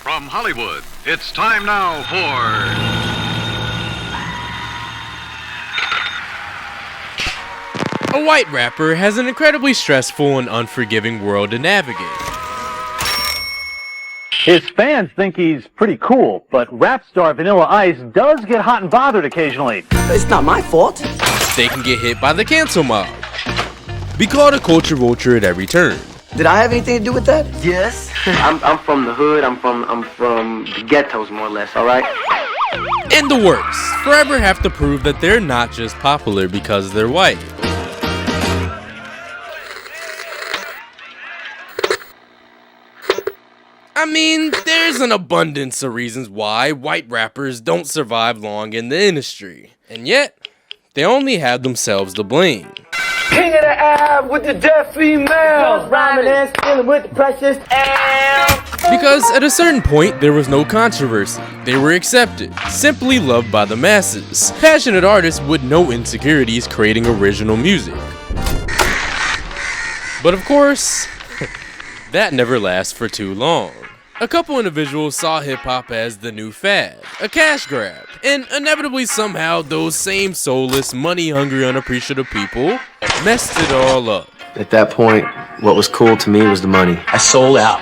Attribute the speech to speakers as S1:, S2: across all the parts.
S1: From Hollywood, it's time now for...
S2: A white rapper has an incredibly stressful and unforgiving world to navigate.
S3: His fans think he's pretty cool, but rap star Vanilla Ice does get hot and bothered occasionally.
S4: It's not my fault.
S2: They can get hit by the cancel mob. Be called a culture vulture at every turn.
S4: Did I have anything to do with that?
S5: Yes. I'm from the hood. I'm from the ghettos, more or less. All right.
S2: And the worst, forever have to prove that they're not just popular because they're white. I mean, there's an abundance of reasons why white rappers don't survive long in the industry. And yet, they only have themselves to blame.
S5: King of the air with the deaf female. Rhyming and stealing with the precious air.
S2: Because at a certain point, there was no controversy. They were accepted, simply loved by the masses. Passionate artists with no insecurities creating original music. But of course, that never lasts for too long. A couple individuals saw hip-hop as the new fad, a cash grab, and inevitably somehow those same soulless, money-hungry, unappreciative people messed it all up.
S6: At that point, what was cool to me was the money.
S4: I sold out.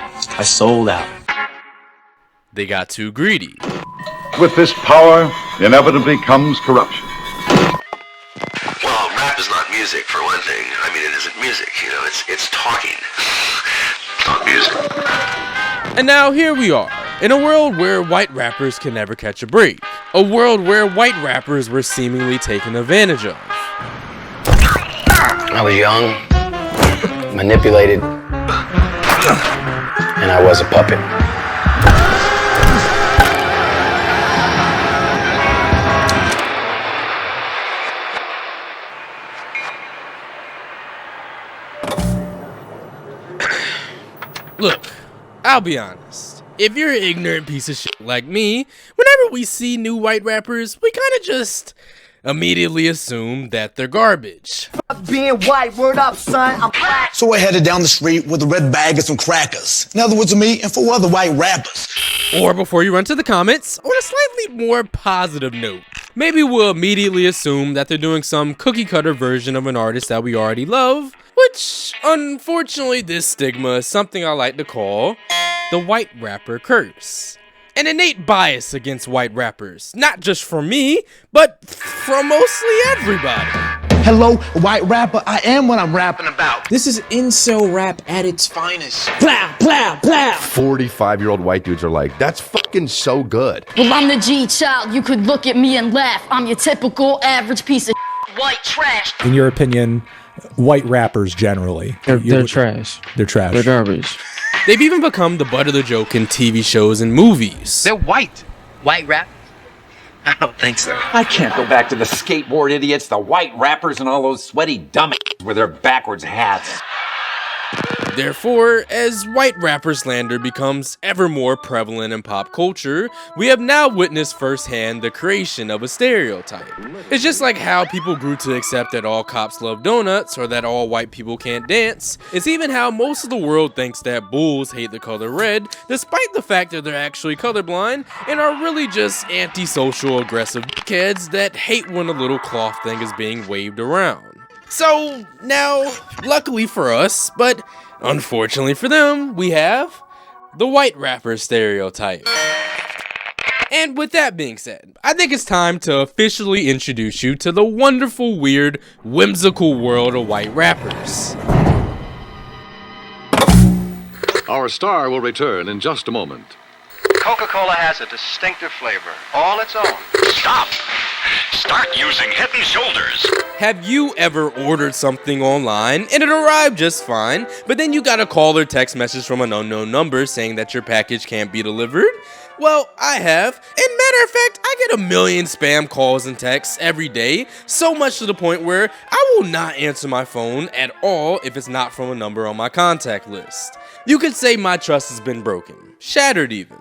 S2: They got too greedy.
S1: With this power, inevitably comes corruption.
S7: Well, rap is not music, for one thing. I mean, it isn't music, you know, it's talking. It's not music.
S2: And now here we are, in a world where white rappers can never catch a break. A world where white rappers were seemingly taken advantage of.
S6: I was young, manipulated, and I was a puppet.
S2: Look, I'll be honest. If you're an ignorant piece of shit like me, whenever we see new white rappers, we kinda just immediately assume that they're garbage.
S5: Being white, word up, son. I'm black.
S8: So I headed down the street with a red bag and some crackers. In other words, me and 4 other white rappers.
S2: Or before you run to the comments, on a slightly more positive note, maybe we'll immediately assume that they're doing some cookie cutter version of an artist that we already love, which, unfortunately, this stigma is something I like to call the white rapper curse. An innate bias against white rappers, not just from me, but from mostly everybody.
S8: Hello, white rapper, I am what I'm rapping about.
S4: This is incel rap at its finest. Plow, plow, plow.
S9: 45-year-old white dudes are like, that's fucking so good.
S10: Well, I'm the G child. You could look at me and laugh. I'm your typical average piece of white trash.
S11: In your opinion, white rappers generally,
S12: they're trash.
S11: They're trash.
S12: They're garbage.
S2: They've even become the butt of the joke in TV shows and movies.
S5: They're white.
S4: White rap? I don't think so.
S13: I can't go back to the skateboard idiots, the white rappers, and all those sweaty dummies with their backwards hats.
S2: Therefore, as white rapper slander becomes ever more prevalent in pop culture, we have now witnessed firsthand the creation of a stereotype. It's just like how people grew to accept that all cops love donuts or that all white people can't dance. It's even how most of the world thinks that bulls hate the color red, despite the fact that they're actually colorblind and are really just antisocial, aggressive kids that hate when a little cloth thing is being waved around. So, now, luckily for us, but unfortunately for them, we have the white rapper stereotype. And with that being said, I think it's time to officially introduce you to the wonderful, weird, whimsical world of white rappers.
S1: Our star will return in just a moment.
S14: Coca-Cola has a distinctive flavor, all its own.
S7: Stop! Start using Head and Shoulders.
S2: Have you ever ordered something online and it arrived just fine, but then you got a call or text message from an unknown number saying that your package can't be delivered? Well, I have. And matter of fact, I get a million spam calls and texts every day, so much to the point where I will not answer my phone at all if it's not from a number on my contact list. You could say my trust has been broken, shattered even.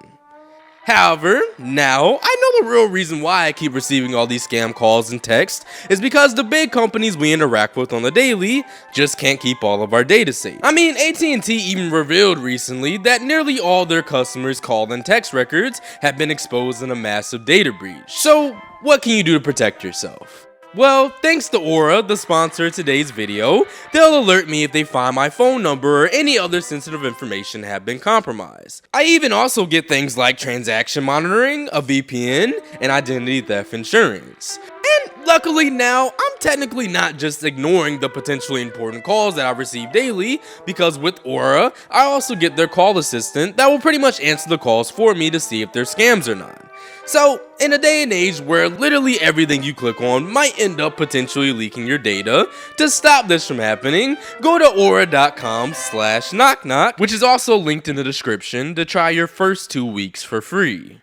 S2: However, now, I know the real reason why I keep receiving all these scam calls and texts is because the big companies we interact with on the daily just can't keep all of our data safe. I mean, AT&T even revealed recently that nearly all their customers' call and text records have been exposed in a massive data breach. So, what can you do to protect yourself? Well, thanks to Aura, the sponsor of today's video, they'll alert me if they find my phone number or any other sensitive information have been compromised. I even also get things like transaction monitoring, a VPN, and identity theft insurance. And luckily now, I'm technically not just ignoring the potentially important calls that I receive daily, because with Aura, I also get their call assistant that will pretty much answer the calls for me to see if they're scams or not. So, in a day and age where literally everything you click on might end up potentially leaking your data, to stop this from happening, go to aura.com/knockknock, which is also linked in the description, to try your first 2 weeks for free.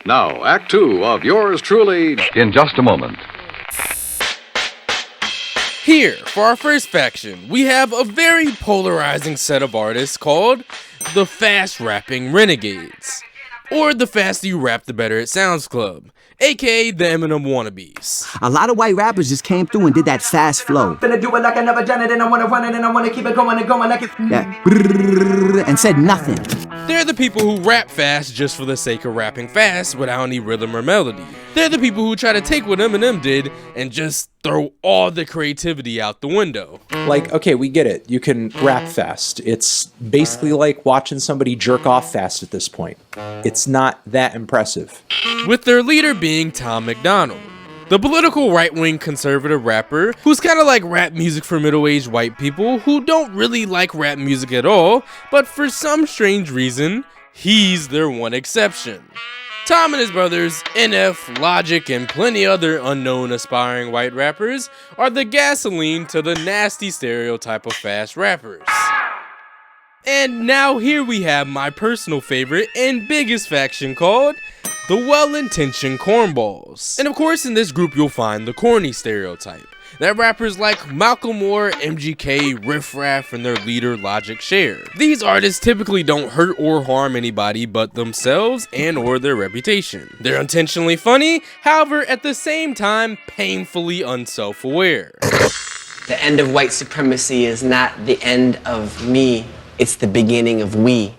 S12: Now, Act 2 of yours truly
S1: In just a moment.
S2: Here, for our first faction, we have a very polarizing set of artists called the Fast Rapping Renegades, or the faster you rap the better it sounds club, aka the Eminem wannabes.
S15: A lot of white rappers just came through and did that fast flow.
S5: Finna do it like I never done it, and I wanna run it, and I wanna keep it going and going like it's
S15: And said nothing.
S2: They're the people who rap fast just for the sake of rapping fast without any rhythm or melody. They're the people who try to take what Eminem did and just throw all the creativity out the window.
S11: Like, okay, we get it. You can rap fast. It's basically like watching somebody jerk off fast at this point. It's not that impressive.
S2: With their leader being Tom MacDonald, the political right-wing conservative rapper who's kind of like rap music for middle-aged white people who don't really like rap music at all, but for some strange reason, he's their one exception. Tom and his brothers, NF, Logic, and plenty other unknown aspiring white rappers are the gasoline to the nasty stereotype of fast rappers. And now here we have my personal favorite and biggest faction called the Well-Intentioned Cornballs. And of course in this group you'll find the corny stereotype that rappers like Malcolm Moore, MGK, Riff Raff, and their leader Logic share. These artists typically don't hurt or harm anybody but themselves and or their reputation. They're intentionally funny, however at the same time painfully unself-aware.
S16: The end of white supremacy is not the end of me, it's the beginning of we.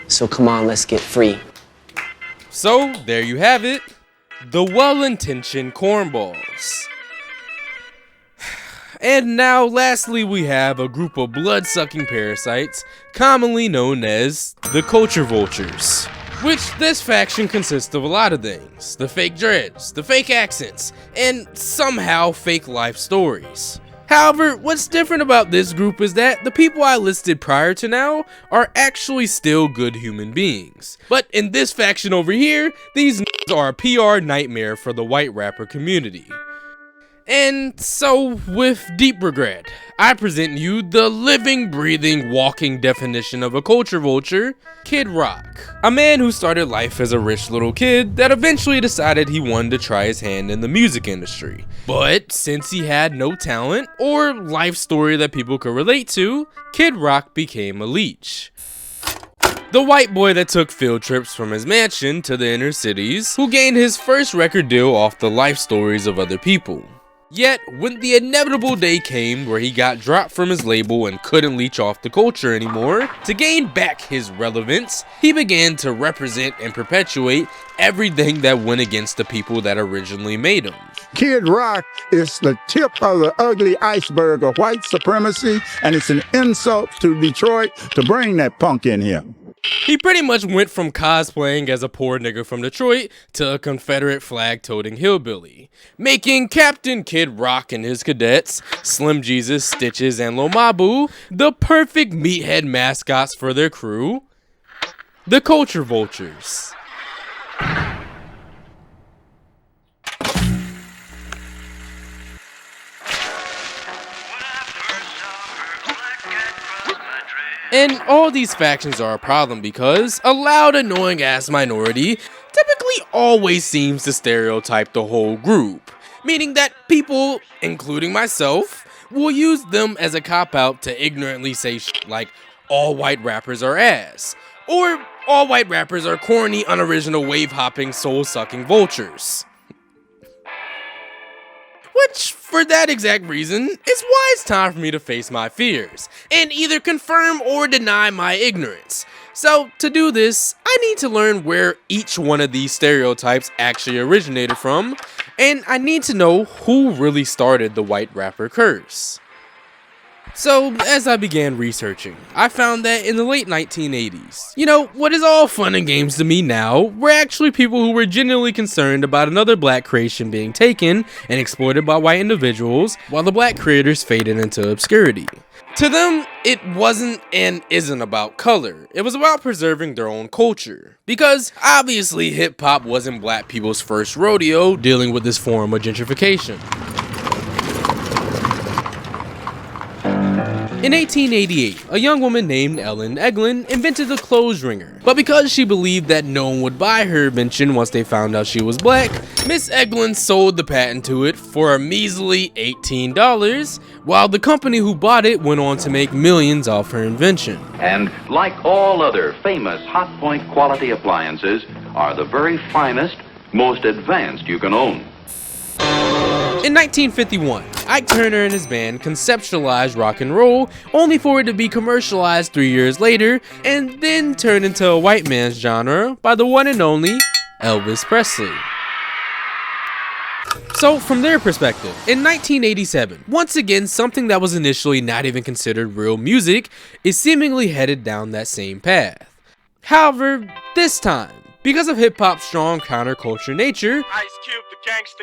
S16: So come on, let's get free.
S2: So there you have it, the Well-Intentioned Cornballs. And now, lastly, we have a group of blood-sucking parasites, commonly known as the Culture Vultures. Which this faction consists of a lot of things. The fake dreads, the fake accents, and somehow fake life stories. However, what's different about this group is that the people I listed prior to now are actually still good human beings. But in this faction over here, these are a PR nightmare for the white rapper community. And so, with deep regret, I present you the living, breathing, walking definition of a culture vulture, Kid Rock. A man who started life as a rich little kid that eventually decided he wanted to try his hand in the music industry. But since he had no talent or life story that people could relate to, Kid Rock became a leech. The white boy that took field trips from his mansion to the inner cities, who gained his first record deal off the life stories of other people. Yet, when the inevitable day came where he got dropped from his label and couldn't leech off the culture anymore, to gain back his relevance, he began to represent and perpetuate everything that went against the people that originally made him.
S17: Kid Rock is the tip of the ugly iceberg of white supremacy, and it's an insult to Detroit to bring that punk in here.
S2: He pretty much went from cosplaying as a poor nigga from Detroit to a Confederate flag-toting hillbilly, making Captain Kid Rock and his cadets, Slim Jesus, Stitches, and Lomabu, the perfect meathead mascots for their crew, the Culture Vultures. And all these factions are a problem because a loud, annoying-ass minority typically always seems to stereotype the whole group, meaning that people, including myself, will use them as a cop-out to ignorantly say shit like all white rappers are ass, or all white rappers are corny, unoriginal, wave-hopping, soul-sucking vultures. Which, for that exact reason, it's why it's time for me to face my fears, and either confirm or deny my ignorance. So, to do this, I need to learn where each one of these stereotypes actually originated from, and I need to know who really started the white rapper curse. So, as I began researching, I found that in the late 1980s, what is all fun and games to me now were actually people who were genuinely concerned about another black creation being taken and exploited by white individuals while the black creators faded into obscurity. To them, it wasn't and isn't about color. It was about preserving their own culture. Because, obviously, hip-hop wasn't black people's first rodeo dealing with this form of gentrification. In 1888, a young woman named Ellen Eglin invented the clothes wringer, but because she believed that no one would buy her invention once they found out she was black, Miss Eglin sold the patent to it for a measly $18, while the company who bought it went on to make millions off her invention.
S18: And like all other famous Hot Point quality appliances, are the very finest, most advanced you can own.
S2: In 1951, Ike Turner and his band conceptualized rock and roll, only for it to be commercialized 3 years later, and then turned into a white man's genre by the one and only Elvis Presley. So, from their perspective, in 1987, once again something that was initially not even considered real music is seemingly headed down that same path. However, this time, because of hip-hop's strong counterculture nature,
S5: Ice Cube, the gangster.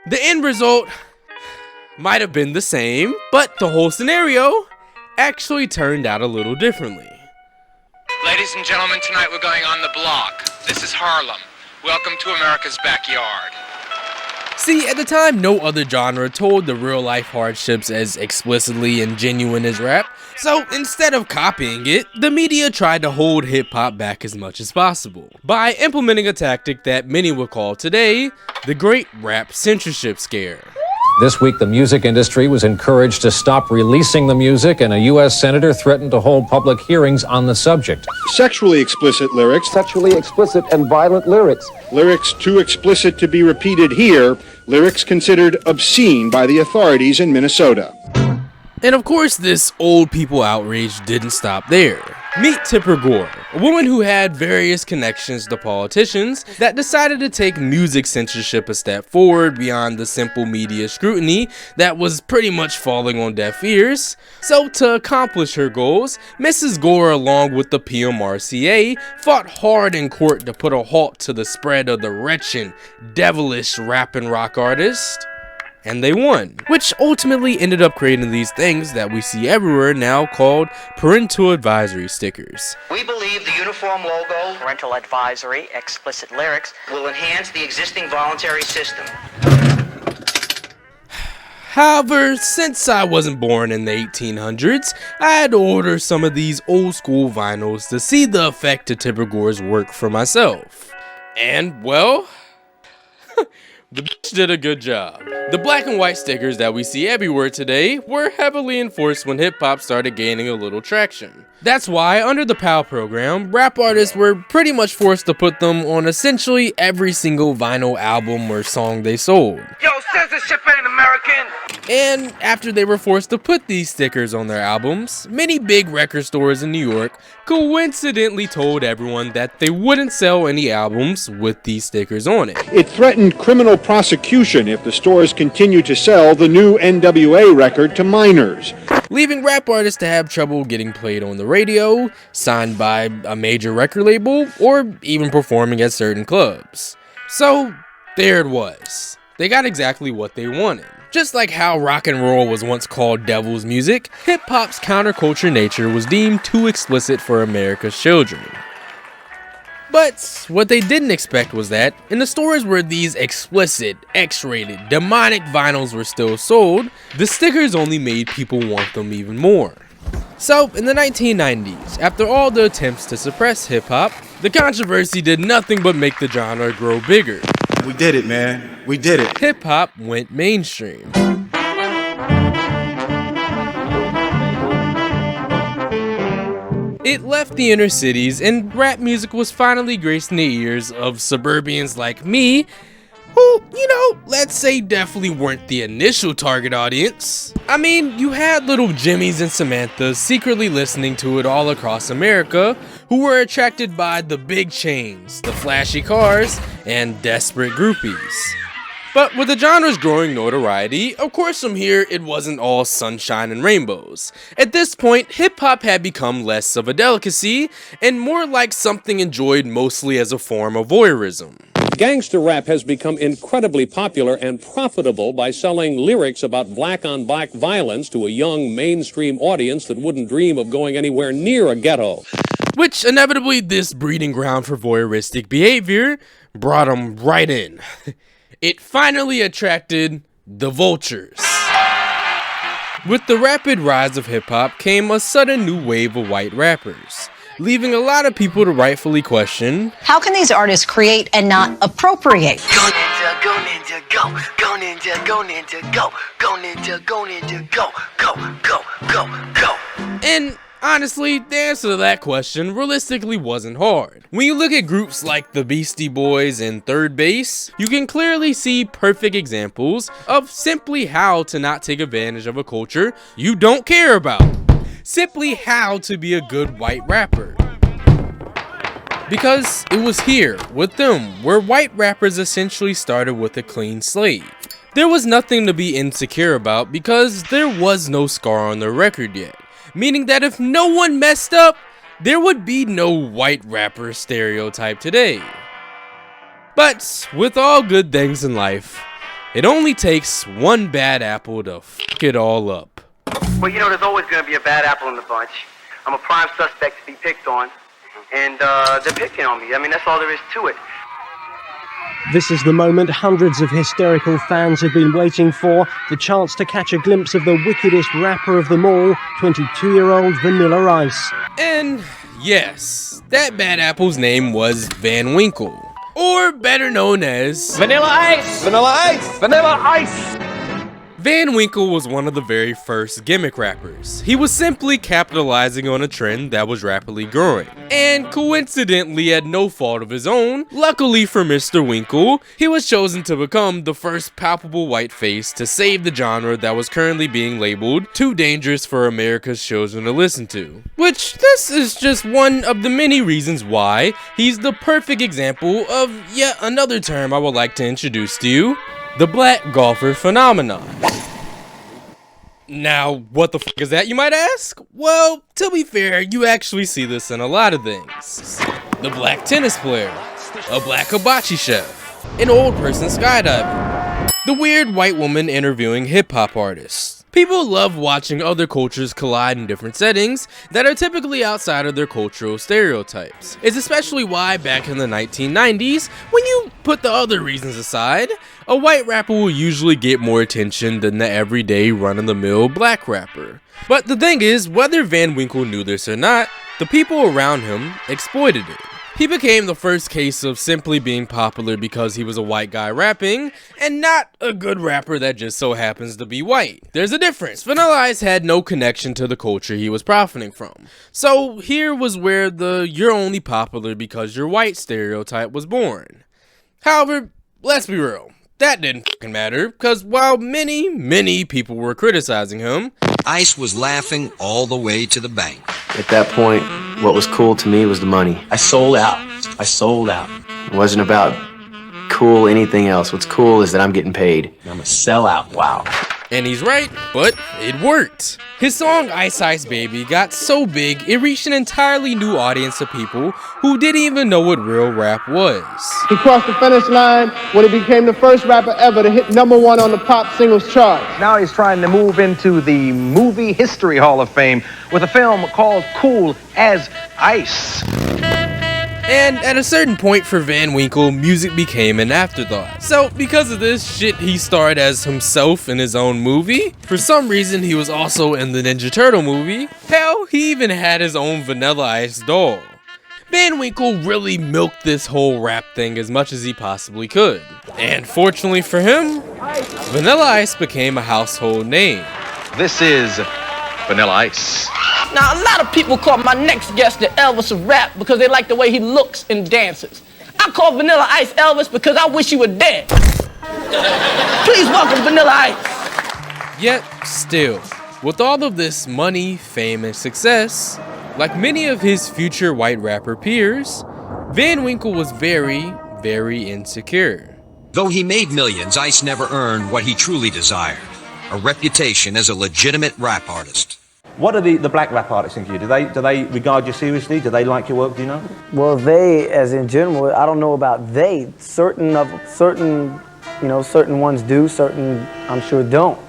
S2: The end result might have been the same, but the whole scenario actually turned out a little differently.
S19: Ladies and gentlemen, tonight we're going on the block. This is Harlem. Welcome to America's backyard.
S2: See, at the time, no other genre told the real-life hardships as explicitly and genuine as rap, so instead of copying it, the media tried to hold hip-hop back as much as possible, by implementing a tactic that many would call today the Great Rap Censorship Scare.
S20: This week, the music industry was encouraged to stop releasing the music, and a U.S. senator threatened to hold public hearings on the subject.
S21: Sexually explicit lyrics.
S22: Sexually explicit and violent lyrics.
S21: Lyrics too explicit to be repeated here. Lyrics considered obscene by the authorities in Minnesota.
S2: And of course, this old people outrage didn't stop there. Meet Tipper Gore, a woman who had various connections to politicians that decided to take music censorship a step forward beyond the simple media scrutiny that was pretty much falling on deaf ears. So to accomplish her goals, Mrs. Gore, along with the PMRCA, fought hard in court to put a halt to the spread of the wretched, devilish rap and rock artist. And they won, which ultimately ended up creating these things that we see everywhere now called parental advisory stickers.
S23: We believe the uniform logo, parental advisory, explicit lyrics, will enhance the existing voluntary system.
S2: However, since I wasn't born in the 1800s, I had to order some of these old school vinyls to see the effect of Tipper Gore's work for myself. And, well, the bitch did a good job. The black and white stickers that we see everywhere today were heavily enforced when hip-hop started gaining a little traction. That's why, under the PAL program, rap artists were pretty much forced to put them on essentially every single vinyl album or song they sold.
S5: Yo, censorship ain't American!
S2: And after they were forced to put these stickers on their albums, many big record stores in New York coincidentally told everyone that they wouldn't sell any albums with these stickers on it.
S21: It threatened criminal prosecution if the stores continued to sell the new NWA record to minors,
S2: leaving rap artists to have trouble getting played on the radio, signed by a major record label, or even performing at certain clubs. So, there it was. They got exactly what they wanted. Just like how rock and roll was once called devil's music, hip-hop's counterculture nature was deemed too explicit for America's children. But what they didn't expect was that, in the stores where these explicit, X-rated, demonic vinyls were still sold, the stickers only made people want them even more. So, in the 1990s, after all the attempts to suppress hip-hop, the controversy did nothing but make the genre grow bigger.
S24: We did it, man. We did it.
S2: Hip-hop went mainstream. It left the inner cities, and rap music was finally gracing the ears of suburbians like me, who, you know, let's say definitely weren't the initial target audience. I mean, you had little Jimmys and Samanthas secretly listening to it all across America, who were attracted by the big chains, the flashy cars, and desperate groupies. But with the genre's growing notoriety, of course from here it wasn't all sunshine and rainbows. At this point, hip-hop had become less of a delicacy, and more like something enjoyed mostly as a form of voyeurism.
S20: Gangster rap has become incredibly popular and profitable by selling lyrics about black-on-black violence to a young mainstream audience that wouldn't dream of going anywhere near a ghetto.
S2: Which inevitably this breeding ground for voyeuristic behavior brought them right in. It finally attracted the Vultures. With the rapid rise of hip-hop came a sudden new wave of white rappers, leaving a lot of people to rightfully question,
S3: how can these artists create and not appropriate?
S5: Go ninja, go ninja, go. Go ninja, go ninja, go. Go ninja, go ninja, go. Go.
S2: And honestly, the answer to that question realistically wasn't hard. When you look at groups like the Beastie Boys and Third Base, you can clearly see perfect examples of simply how to not take advantage of a culture you don't care about. Simply how to be a good white rapper. Because it was here, with them, where white rappers essentially started with a clean slate. There was nothing to be insecure about because there was no scar on their record yet. Meaning that if no one messed up, there would be no white rapper stereotype today. But with all good things in life, it only takes one bad apple to fuck it all up.
S23: Well, you know, there's always going to be a bad apple in the bunch. I'm a prime suspect to be picked on, and they're picking on me. I mean, that's all there is to it.
S6: This is the moment hundreds of hysterical fans have been waiting for, the chance to catch a glimpse of the wickedest rapper of them all, 22-year-old Vanilla Ice.
S2: And yes, that bad apple's name was Van Winkle, or better known as
S5: Vanilla Ice! Vanilla Ice! Vanilla Ice!
S2: Van Winkle was one of the very first gimmick rappers. He was simply capitalizing on a trend that was rapidly growing. And coincidentally, at no fault of his own, luckily for Mr. Winkle, he was chosen to become the first palpable white face to save the genre that was currently being labeled too dangerous for America's children to listen to. Which, this is just one of the many reasons why he's the perfect example of yet another term I would like to introduce to you: the black golfer phenomenon. Now, what the fuck is that, you might ask? Well, to be fair, you actually see this in a lot of things. The black tennis player, a black hibachi chef, an old person skydiving, the weird white woman interviewing hip-hop artists. People love watching other cultures collide in different settings that are typically outside of their cultural stereotypes. It's especially why back in the 1990s, when you put the other reasons aside, a white rapper will usually get more attention than the everyday run-of-the-mill black rapper. But the thing is, whether Van Winkle knew this or not, the people around him exploited it. He became the first case of simply being popular because he was a white guy rapping, and not a good rapper that just so happens to be white. There's a difference. Vanilla Ice had no connection to the culture he was profiting from. So here was where the "you're only popular because you're white" stereotype was born. However, let's be real, that didn't fucking matter, because while many people were criticizing him,
S8: Ice was laughing all the way to the bank.
S16: At that point, what was cool to me was the money. I sold out. It wasn't about cool anything else. What's cool is that I'm getting paid. I'm a sellout. Wow.
S2: And he's right, but it worked. His song Ice Ice Baby got so big, it reached an entirely new audience of people who didn't even know what real rap was.
S5: He crossed the finish line when he became the first rapper ever to hit #1 on the pop singles chart.
S14: Now he's trying to move into the Movie History Hall of Fame with a film called Cool as Ice.
S2: And at a certain point for Van Winkle, music became an afterthought. So because of this shit, he starred as himself in his own movie. For some reason, he was also in the Ninja Turtle movie. Hell, he even had his own Vanilla Ice doll. Van Winkle really milked this whole rap thing as much as he possibly could. And fortunately for him, Vanilla Ice became a household name.
S14: This is Vanilla Ice.
S4: Now, a lot of people call my next guest the Elvis of rap because they like the way he looks and dances. I call Vanilla Ice Elvis because I wish he were dead. Please welcome Vanilla Ice.
S2: Yet, still, with all of this money, fame, and success, like many of his future white rapper peers, Van Winkle was very, very insecure.
S8: Though he made millions, Ice never earned what he truly desired, a reputation as a legitimate rap artist.
S9: What do the black rap artists think of you? Do they regard you seriously? Do they like your work? Do you know?
S4: Well, they, as in general, I don't know about they. Certain ones do, certain I'm sure don't.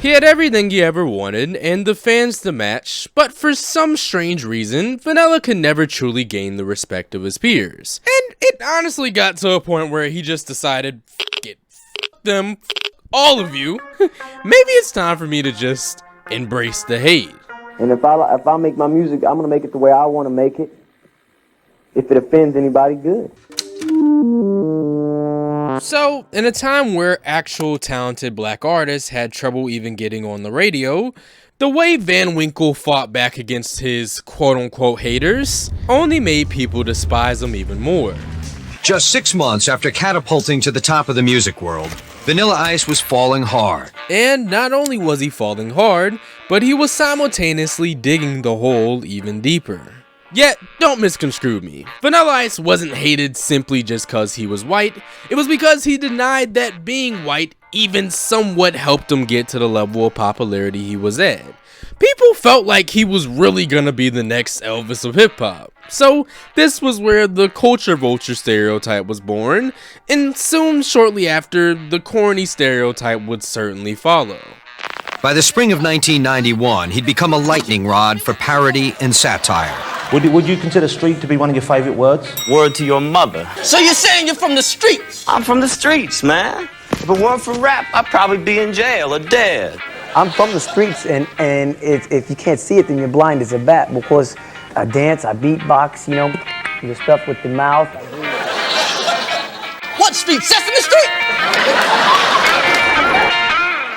S2: He had everything he ever wanted, and the fans to match, but for some strange reason, Vanilla could never truly gain the respect of his peers. And it honestly got to a point where he just decided, f it, f them, f all of you. Maybe it's time for me to just embrace the hate.
S4: And if I make my music, I'm gonna make it the way I want to make it. If it offends anybody, good.
S2: So, in a time where actual talented black artists had trouble even getting on the radio, the way Van Winkle fought back against his quote-unquote haters only made people despise him even more.
S8: Just 6 months after catapulting to the top of the music world, Vanilla Ice was falling hard.
S2: And not only was he falling hard, but he was simultaneously digging the hole even deeper. Yet, don't misconstrue me. Vanilla Ice wasn't hated simply just cause he was white. It was because he denied that being white even somewhat helped him get to the level of popularity he was at. People felt like he was really gonna be the next Elvis of hip-hop. So, this was where the culture vulture stereotype was born, and soon shortly after, the corny stereotype would certainly follow.
S8: By the spring of 1991, he'd become a lightning rod for parody and satire.
S9: Would you consider street to be one of your favorite words?
S4: Word to your mother. So you're saying you're from the streets? I'm from the streets, man. If it weren't for rap, I'd probably be in jail or dead. I'm from the streets, and if you can't see it, then you're blind as a bat. Because I dance, I beatbox, you know, the stuff with the mouth. What street? Sesame Street?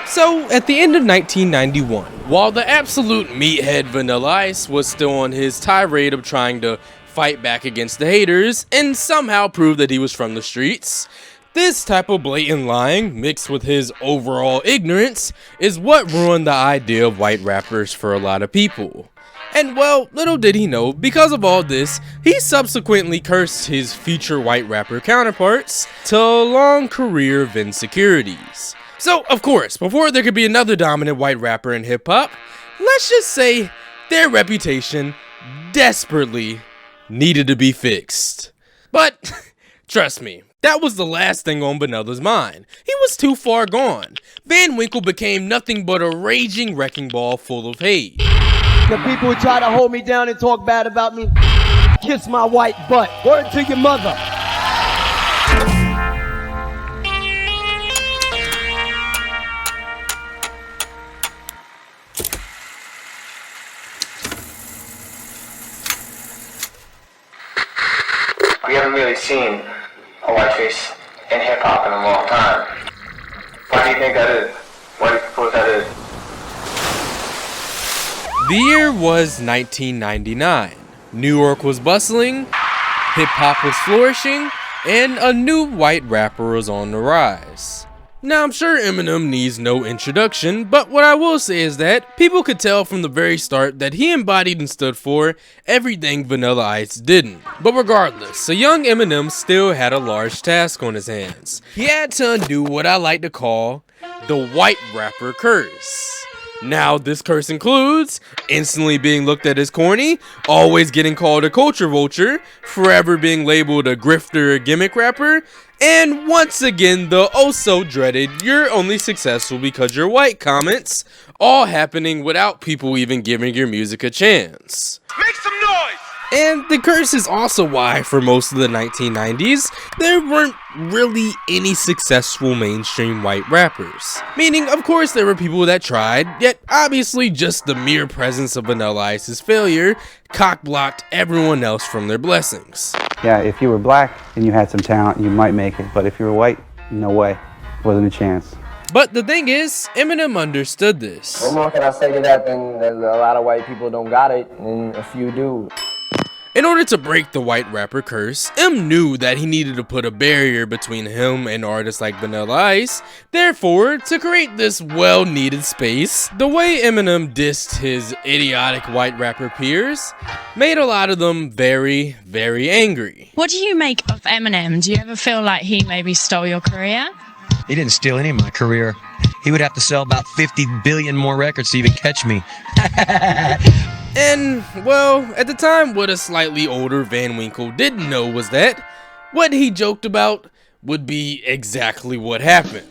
S2: So, at the end of 1991, while the absolute meathead Vanilla Ice was still on his tirade of trying to fight back against the haters and somehow prove that he was from the streets, this type of blatant lying, mixed with his overall ignorance, is what ruined the idea of white rappers for a lot of people. And well, little did he know, because of all this, he subsequently cursed his future white rapper counterparts to a long career of insecurities. So, of course, before there could be another dominant white rapper in hip-hop, let's just say their reputation desperately needed to be fixed. But, trust me, that was the last thing on Vanilla's mind. He was too far gone. Van Winkle became nothing but a raging wrecking ball full of hate.
S4: The people who try to hold me down and talk bad about me, kiss my white butt. Word to your mother. We haven't really seen a white face in hip-hop in a long time. Why do you think that is? Why do you suppose that is?
S2: The year was 1999. New York was bustling, hip-hop was flourishing, and a new white rapper was on the rise. Now, I'm sure Eminem needs no introduction, but what I will say is that people could tell from the very start that he embodied and stood for everything Vanilla Ice didn't. But regardless, a young Eminem still had a large task on his hands. He had to undo what I like to call the white rapper curse. Now, this curse includes instantly being looked at as corny, always getting called a culture vulture, forever being labeled a grifter or gimmick rapper, and once again the oh-so-dreaded "you're only successful because you're white" comments, all happening without people even giving your music a chance.
S19: Make some noise!
S2: And the curse is also why, for most of the 1990s, there weren't really any successful mainstream white rappers. Meaning, of course, there were people that tried, yet obviously just the mere presence of Vanilla Ice's failure cock-blocked everyone else from their blessings.
S10: Yeah, if you were black and you had some talent, you might make it. But if you were white, no way. Wasn't a chance.
S2: But the thing is, Eminem understood this.
S4: What more can I say to that than that a lot of white people don't got it, and a few do.
S2: In order to break the white rapper curse, M knew that he needed to put a barrier between him and artists like Vanilla Ice. Therefore, to create this well-needed space, the way Eminem dissed his idiotic white rapper peers made a lot of them very, very angry.
S7: What do you make of Eminem? Do you ever feel like he maybe stole your career?
S8: He didn't steal any of my career. He would have to sell about 50 billion more records to even catch me.
S2: And, well, at the time, what a slightly older Van Winkle didn't know was that what he joked about would be exactly what happened.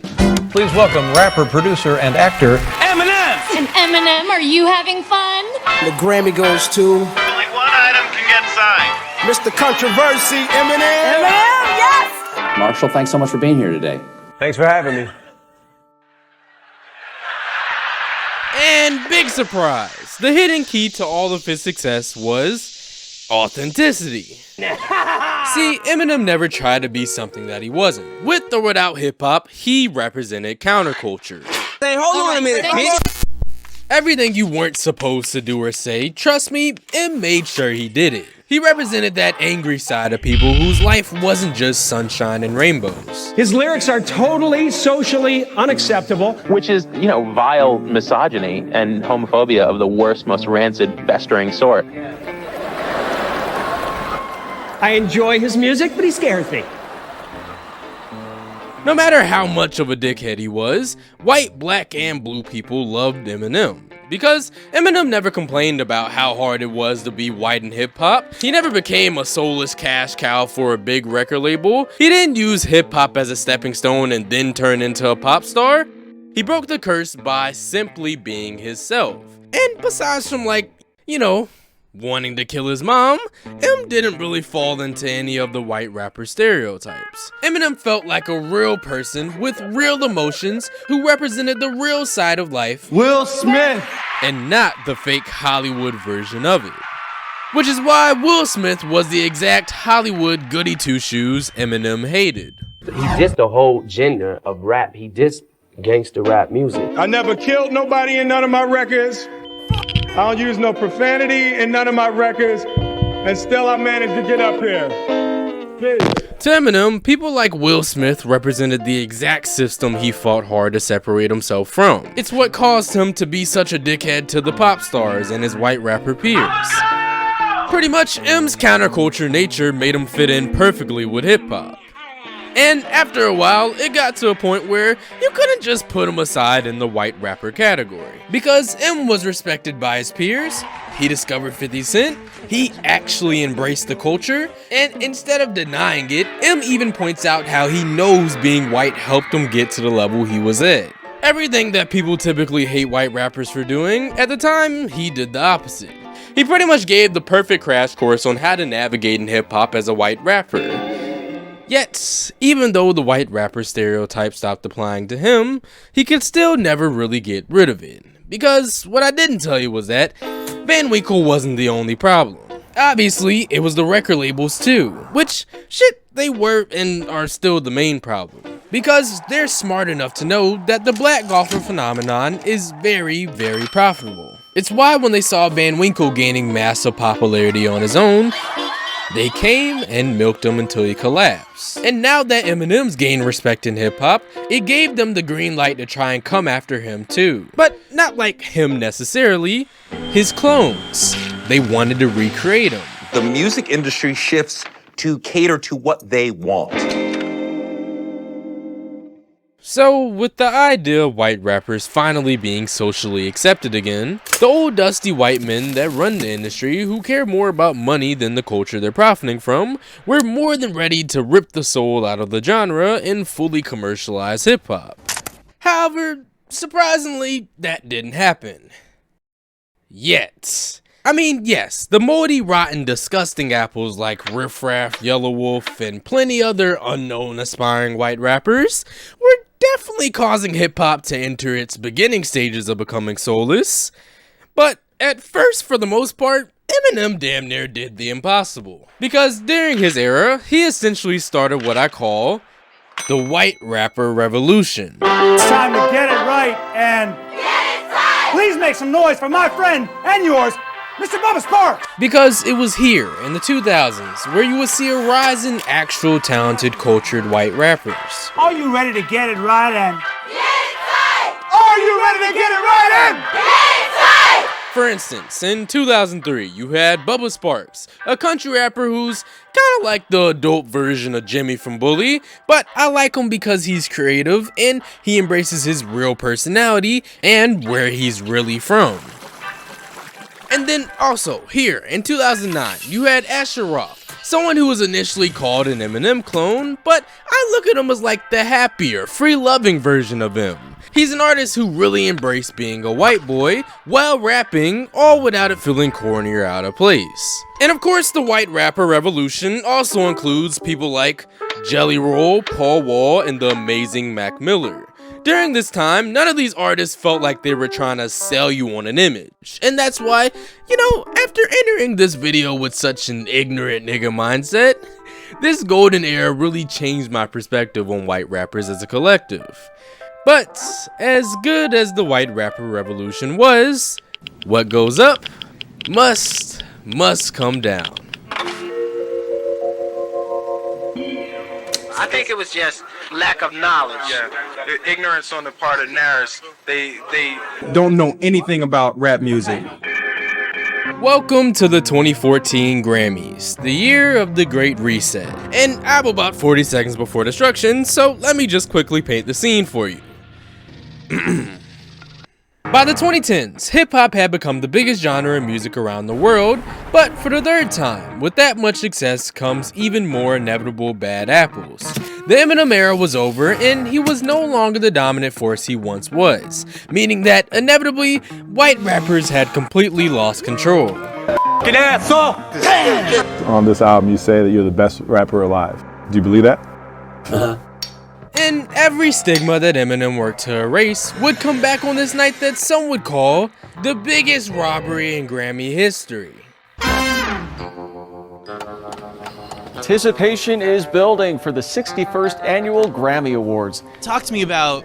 S10: Please welcome rapper, producer, and actor
S7: Eminem! And Eminem, are you having fun?
S12: The Grammy goes to...
S13: Only one item can get signed.
S12: Mr. Controversy, Eminem!
S7: Eminem, yes!
S25: Marshall, thanks so much for being here today.
S9: Thanks for having me.
S2: And big surprise, the hidden key to all of his success was authenticity. See, Eminem never tried to be something that he wasn't. With or without hip-hop, he represented counterculture.
S12: Hey, hold on a minute, bitch!
S2: Everything you weren't supposed to do or say, trust me, M made sure he did it. He represented that angry side of people whose life wasn't just sunshine and rainbows.
S6: His lyrics are totally socially unacceptable.
S26: Which is, you know, vile misogyny and homophobia of the worst, most rancid, festering sort.
S6: I enjoy his music, but he scares me.
S2: No matter how much of a dickhead he was, white, black, and blue people loved Eminem. Because Eminem never complained about how hard it was to be white in hip-hop. He never became a soulless cash cow for a big record label. He didn't use hip-hop as a stepping stone and then turn into a pop star. He broke the curse by simply being himself. And besides from, like, you know, wanting to kill his mom, M didn't really fall into any of the white rapper stereotypes. Eminem felt like a real person with real emotions who represented the real side of life,
S12: Will Smith!
S2: and not the fake Hollywood version of it. Which is why Will Smith was the exact Hollywood goody two-shoes Eminem hated.
S4: He dissed the whole genre of rap. He dissed gangster rap music.
S12: I never killed nobody in none of my records. I don't use no profanity in none of my records, and still I managed to get up here.
S2: To Eminem, people like Will Smith represented the exact system he fought hard to separate himself from. It's what caused him to be such a dickhead to the pop stars and his white rapper peers. Pretty much, M's counterculture nature made him fit in perfectly with hip-hop. And after a while, it got to a point where you couldn't just put him aside in the white rapper category. Because M was respected by his peers, he discovered 50 Cent, he actually embraced the culture, and instead of denying it, M even points out how he knows being white helped him get to the level he was at. Everything that people typically hate white rappers for doing, at the time, he did the opposite. He pretty much gave the perfect crash course on how to navigate in hip-hop as a white rapper. Yet, even though the white rapper stereotype stopped applying to him, he could still never really get rid of it. Because what I didn't tell you was that Van Winkle wasn't the only problem. Obviously, it was the record labels too, which, shit, they were and are still the main problem. Because they're smart enough to know that the black golfer phenomenon is very, very profitable. It's why when they saw Van Winkle gaining massive popularity on his own, they came and milked him until he collapsed. And now that Eminem's gained respect in hip-hop, it gave them the green light to try and come after him too. But not like him necessarily, his clones. They wanted to recreate him.
S27: The music industry shifts to cater to what they want.
S2: So, with the idea of white rappers finally being socially accepted again, the old dusty white men that run the industry, who care more about money than the culture they're profiting from, were more than ready to rip the soul out of the genre and fully commercialize hip-hop. However, surprisingly, that didn't happen. Yet. I mean, yes, the moldy, rotten, disgusting apples like Riff Raff, Yellow Wolf, and plenty other unknown aspiring white rappers were definitely causing hip-hop to enter its beginning stages of becoming soulless. But at first, for the most part, Eminem damn near did the impossible. Because during his era, he essentially started what I call the white rapper revolution.
S1: It's time to get it right and please make some noise for my friend and yours, Mr. Bubba Sparks!
S2: Because it was here in the 2000s where you would see a rise in actual talented, cultured white rappers.
S1: Are you ready to get it right and are you ready to get it right and
S2: For instance, in 2003, you had Bubba Sparks, a country rapper who's kind of like the adult version of Jimmy from Bully, but I like him because he's creative and he embraces his real personality and where he's really from. And then also, here, in 2009, you had Asher Roth, someone who was initially called an Eminem clone, but I look at him as like the happier, free-loving version of him. He's an artist who really embraced being a white boy while rapping, all without it feeling corny or out of place. And of course, the white rapper revolution also includes people like Jelly Roll, Paul Wall, and the amazing Mac Miller. During this time, none of these artists felt like they were trying to sell you on an image. And that's why, after entering this video with such an ignorant nigga mindset, this golden era really changed my perspective on white rappers as a collective. But as good as the white rapper revolution was, what goes up must come down.
S11: I think it was just lack of knowledge.
S15: Yeah, the ignorance on the part of Naris. They
S24: Don't know anything about rap music.
S2: Welcome to the 2014 Grammys, the year of the Great Reset. And I'm about 40 seconds before destruction, so let me just quickly paint the scene for you. By the 2010s, hip-hop had become the biggest genre in music around the world, but for the third time, with that much success comes even more inevitable bad apples. The Eminem era was over, and he was no longer the dominant force he once was, meaning that, inevitably, white rappers had completely lost control.
S17: Get ass off!
S18: On this album, you say that you're the best rapper alive. Do you believe that?
S2: And every stigma that Eminem worked to erase would come back on this night that some would call the biggest robbery in Grammy history.
S10: Anticipation is building for the 61st Annual Grammy Awards.
S22: Talk to me about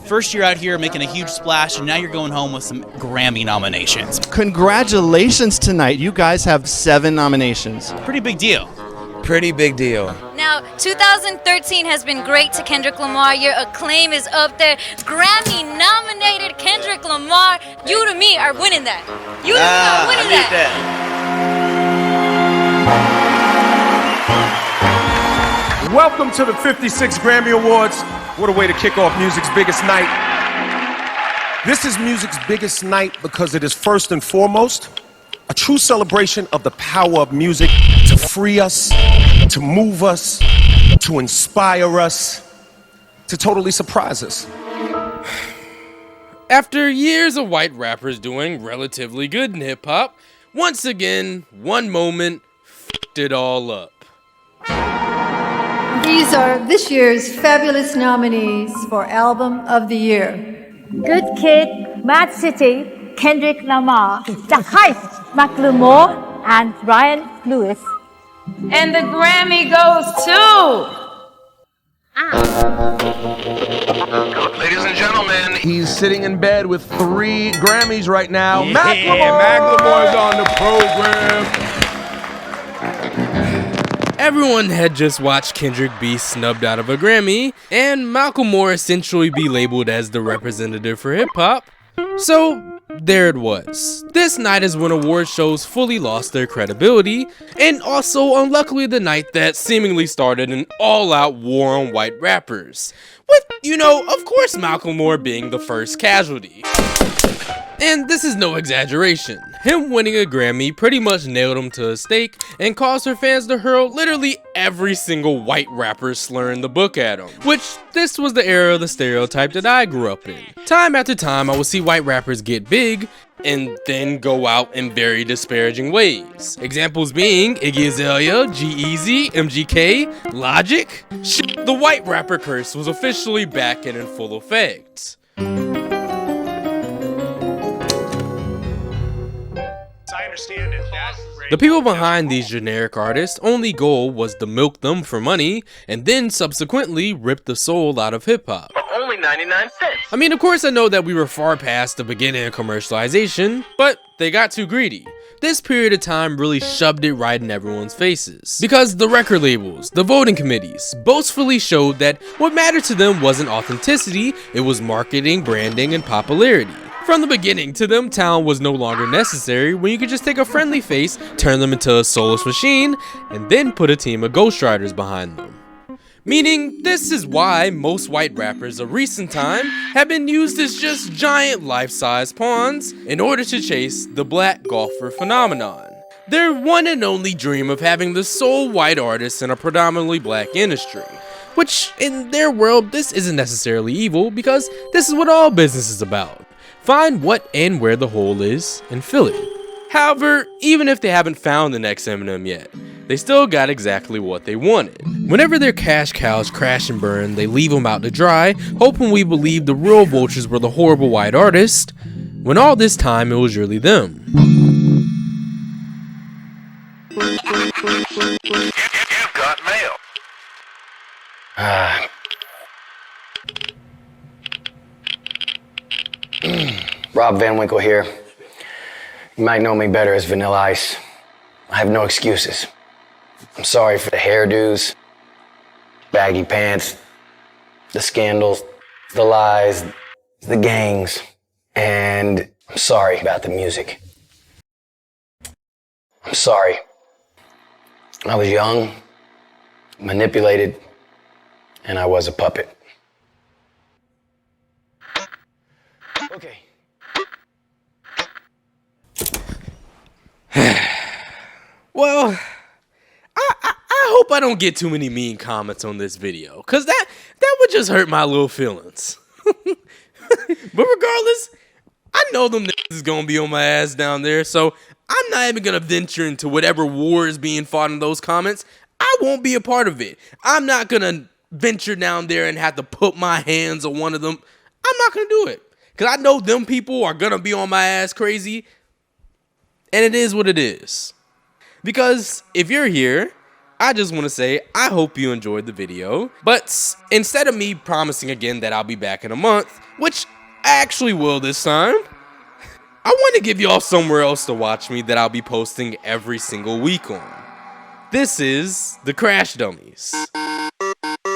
S22: first year out here making a huge splash, and now you're going home with some Grammy nominations.
S25: Congratulations tonight. You guys have 7 nominations.
S22: Pretty big deal.
S25: Pretty big deal.
S28: Now, 2013 has been great to Kendrick Lamar. Your acclaim is up there. Grammy-nominated Kendrick Lamar. You to me are winning that. You to me are winning that.
S12: Welcome to the 56th Grammy Awards. What a way to kick off music's biggest night. This is music's biggest night because it is first and foremost a true celebration of the power of music to free us, to move us, to inspire us, to totally surprise us.
S2: After years of white rappers doing relatively good in hip-hop, once again, one moment f***ed it all up.
S29: These are this year's fabulous nominees for Album of the Year.
S30: Good Kid, Mad City, Kendrick Lamar, The Hype, Macklemore, and Ryan Lewis.
S31: And the Grammy goes to...
S15: Ladies and gentlemen,
S24: He's sitting in bed with 3 Grammys right now.
S12: Yeah,
S24: Macklemore!
S12: Macklemore's on the program.
S2: Everyone had just watched Kendrick be snubbed out of a Grammy, and Macklemore essentially be labeled as the representative for hip-hop. So, there it was. This night is when award shows fully lost their credibility, and also unluckily the night that seemingly started an all-out war on white rappers. With, of course Macklemore being the first casualty. And this is no exaggeration. Him winning a Grammy pretty much nailed him to a stake and caused her fans to hurl literally every single white rapper slur in the book at him. Which, this was the era of the stereotype that I grew up in. Time after time, I would see white rappers get big and then go out in very disparaging ways. Examples being Iggy Azalea, G-Eazy, MGK, Logic. The white rapper curse was officially back and in full effect.
S32: I understand it, that
S2: The people behind these generic artists' only goal was to milk them for money and then subsequently rip the soul out of hip-hop.
S11: For only 99 cents.
S2: I mean, of course I know that we were far past the beginning of commercialization, but they got too greedy. This period of time really shoved it right in everyone's faces. Because the record labels, the voting committees, boastfully showed that what mattered to them wasn't authenticity, it was marketing, branding, and popularity. From the beginning, to them, talent was no longer necessary when you could just take a friendly face, turn them into a soulless machine, and then put a team of ghostwriters behind them. Meaning, this is why most white rappers of recent time have been used as just giant life-size pawns in order to chase the black golfer phenomenon. Their one and only dream of having the sole white artist in a predominantly black industry. Which, in their world, this isn't necessarily evil because this is what all business is about. Find what and where the hole is and fill it. However, even if they haven't found the next Eminem yet, they still got exactly what they wanted. Whenever their cash cows crash and burn, they leave them out to dry, hoping we believe the real Vultures were the horrible white artist, when all this time it was really them.
S11: You've got mail.
S4: Rob Van Winkle here. You might know me better as Vanilla Ice. I have no excuses. I'm sorry for the hairdos, baggy pants, the scandals, the lies, the gangs, and I'm sorry about the music. I'm sorry. I was young, manipulated, and I was a puppet. Okay.
S2: Well, I hope I don't get too many mean comments on this video, cause that would just hurt my little feelings. But regardless, I know them niggas is gonna be on my ass down there, so I'm not even gonna venture into whatever war is being fought in those comments. I won't be a part of it. I'm not gonna venture down there and have to put my hands on one of them. I'm not gonna do it, cause I know them people are gonna be on my ass crazy, and it is what it is. Because if you're here, I just want to say I hope you enjoyed the video, but instead of me promising again that I'll be back in a month, which I actually will this time, I want to give y'all somewhere else to watch me that I'll be posting every single week on. This is the Crash Dummies.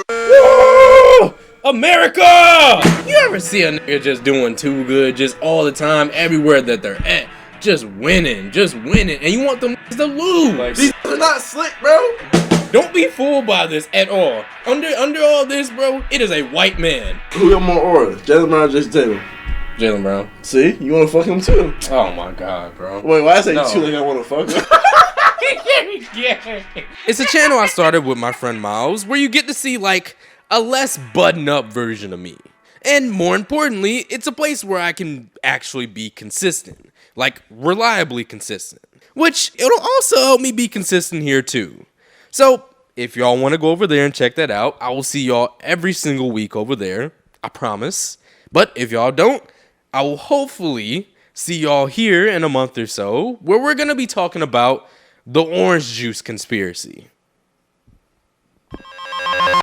S2: Woo! America! You ever see a nigga just doing too good just all the time, everywhere that they're at? Just winning, and you want them to lose.
S24: Like, these are not slick, bro.
S2: Don't be fooled by this at all. Under all this, bro, it is a white man.
S24: Who got more aura, Jaylen Brown or Jason Tatum?
S2: Jaylen Brown.
S24: See, you want to fuck him too.
S2: Oh my god, bro.
S24: Wait, why I say two like I want to fuck him?
S2: It's a channel I started with my friend Miles, where you get to see like a less button-up version of me. And more importantly, it's a place where I can actually be consistent. Like, reliably consistent. Which, it'll also help me be consistent here too. So, if y'all want to go over there and check that out, I will see y'all every single week over there. I promise. But if y'all don't, I will hopefully see y'all here in a month or so, where we're going to be talking about the orange juice conspiracy.